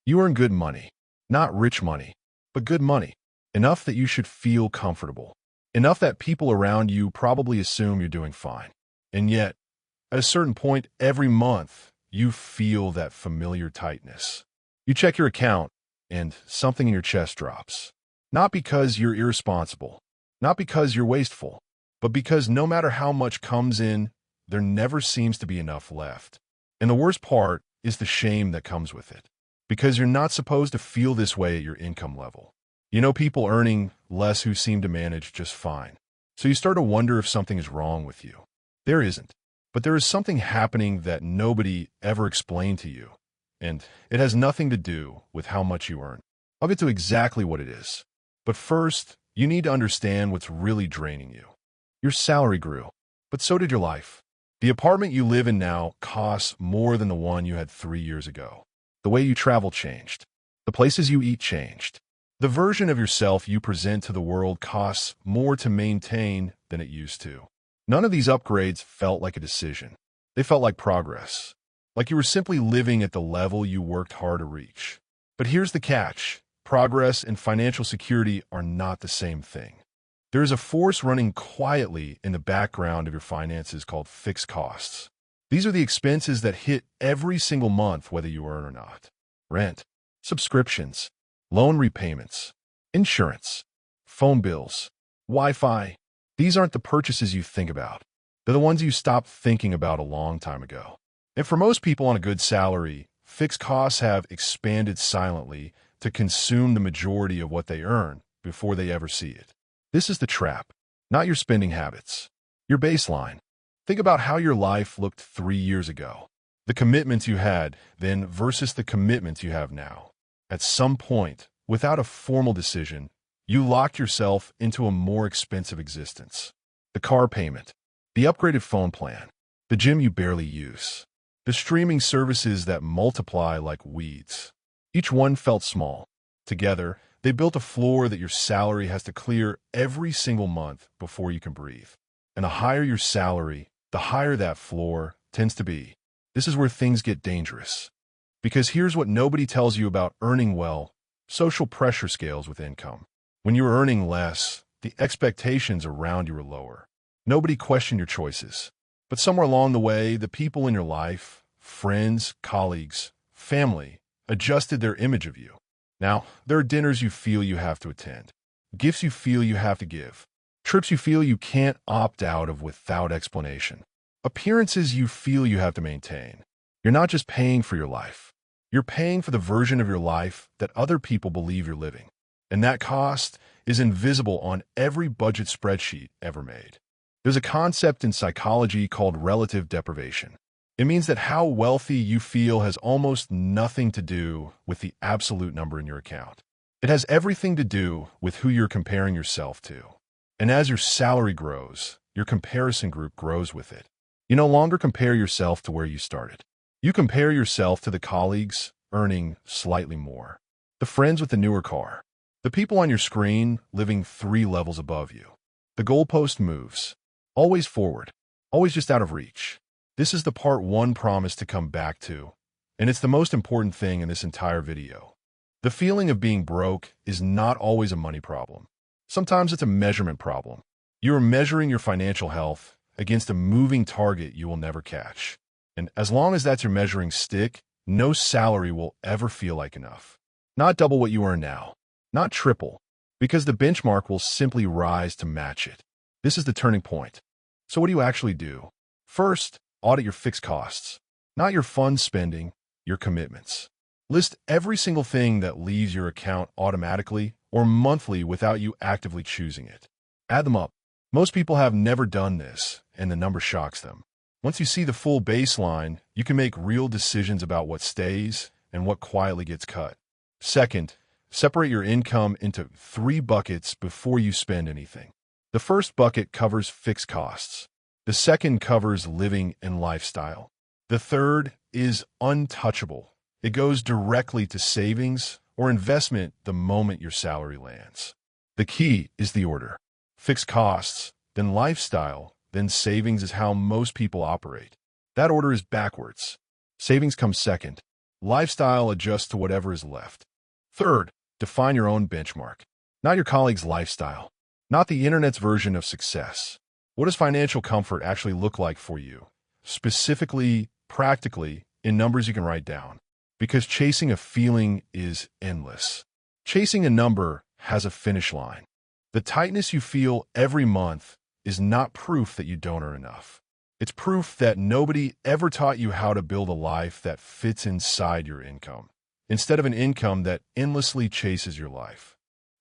You earn good money, not rich money, but good money, enough that you should feel comfortable, enough that people around you probably assume you're doing fine. And yet, at a certain point every month, you feel that familiar tightness. You check your account, and something in your chest drops. Not because you're irresponsible, not because you're wasteful, but because no matter how much comes in, there never seems to be enough left. And the worst part is the shame that comes with it. Because you're not supposed to feel this way at your income level. You know people earning less who seem to manage just fine. So you start to wonder if something is wrong with you. There isn't. But there is something happening that nobody ever explained to you. And it has nothing to do with how much you earn. I'll get to exactly what it is. But first, you need to understand what's really draining you. Your salary grew, but so did your life. The apartment you live in now costs more than the one you had 3 years ago. The way you travel changed. The places you eat changed. The version of yourself you present to the world costs more to maintain than it used to. None of these upgrades felt like a decision. They felt like progress. Like you were simply living at the level you worked hard to reach. But here's the catch. Progress and financial security are not the same thing. There is a force running quietly in the background of your finances called fixed costs. These are the expenses that hit every single month whether you earn or not. Rent, subscriptions, loan repayments, insurance, phone bills, Wi-Fi. These aren't the purchases you think about. They're the ones you stopped thinking about a long time ago. And for most people on a good salary, fixed costs have expanded silently to consume the majority of what they earn before they ever see it. This is the trap, not your spending habits, your baseline. Think about how your life looked 3 years ago. The commitments you had then versus the commitments you have now. At some point, without a formal decision, you locked yourself into a more expensive existence. The car payment, the upgraded phone plan, the gym you barely use, the streaming services that multiply like weeds. Each one felt small. Together, they built a floor that your salary has to clear every single month before you can breathe. And the higher your salary, the higher that floor tends to be. This is where things get dangerous. Because here's what nobody tells you about earning well: social pressure scales with income. When you were earning less, the expectations around you were lower. Nobody questioned your choices. But somewhere along the way, the people in your life, friends, colleagues, family, adjusted their image of you. Now, there are dinners you feel you have to attend, gifts you feel you have to give, trips you feel you can't opt out of without explanation, appearances you feel you have to maintain. You're not just paying for your life. You're paying for the version of your life that other people believe you're living. And that cost is invisible on every budget spreadsheet ever made. There's a concept in psychology called relative deprivation. It means that how wealthy you feel has almost nothing to do with the absolute number in your account. It has everything to do with who you're comparing yourself to. And as your salary grows, your comparison group grows with it. You no longer compare yourself to where you started. You compare yourself to the colleagues earning slightly more, the friends with the newer car, the people on your screen living 3 levels above you. The goalpost moves, always forward, always just out of reach. This is the part 1 promise to come back to, and it's the most important thing in this entire video. The feeling of being broke is not always a money problem. Sometimes it's a measurement problem. You are measuring your financial health against a moving target you will never catch. And as long as that's your measuring stick, no salary will ever feel like enough. Not double what you earn now, not triple, because the benchmark will simply rise to match it. This is the turning point. So what do you actually do? First, audit your fixed costs, not your fun spending, your commitments. List every single thing that leaves your account automatically or monthly without you actively choosing it. Add them up. Most people have never done this, and the number shocks them. Once you see the full baseline, you can make real decisions about what stays and what quietly gets cut. Second, separate your income into 3 buckets before you spend anything. The first bucket covers fixed costs. The second covers living and lifestyle. The third is untouchable. It goes directly to savings or investment the moment your salary lands. The key is the order. Fixed costs, then lifestyle, then savings is how most people operate. That order is backwards. Savings comes second. Lifestyle adjusts to whatever is left. Third, define your own benchmark. Not your colleague's lifestyle. Not the internet's version of success. What does financial comfort actually look like for you? Specifically, practically, in numbers you can write down. Because chasing a feeling is endless. Chasing a number has a finish line. The tightness you feel every month is not proof that you don't earn enough. It's proof that nobody ever taught you how to build a life that fits inside your income, instead of an income that endlessly chases your life.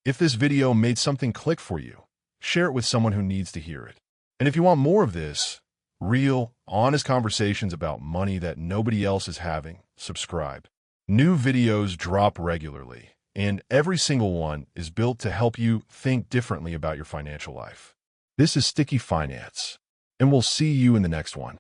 If this video made something click for you, share it with someone who needs to hear it. And if you want more of this, real, honest conversations about money that nobody else is having, subscribe. New videos drop regularly, and every single one is built to help you think differently about your financial life. This is Sticky Finance, and we'll see you in the next one.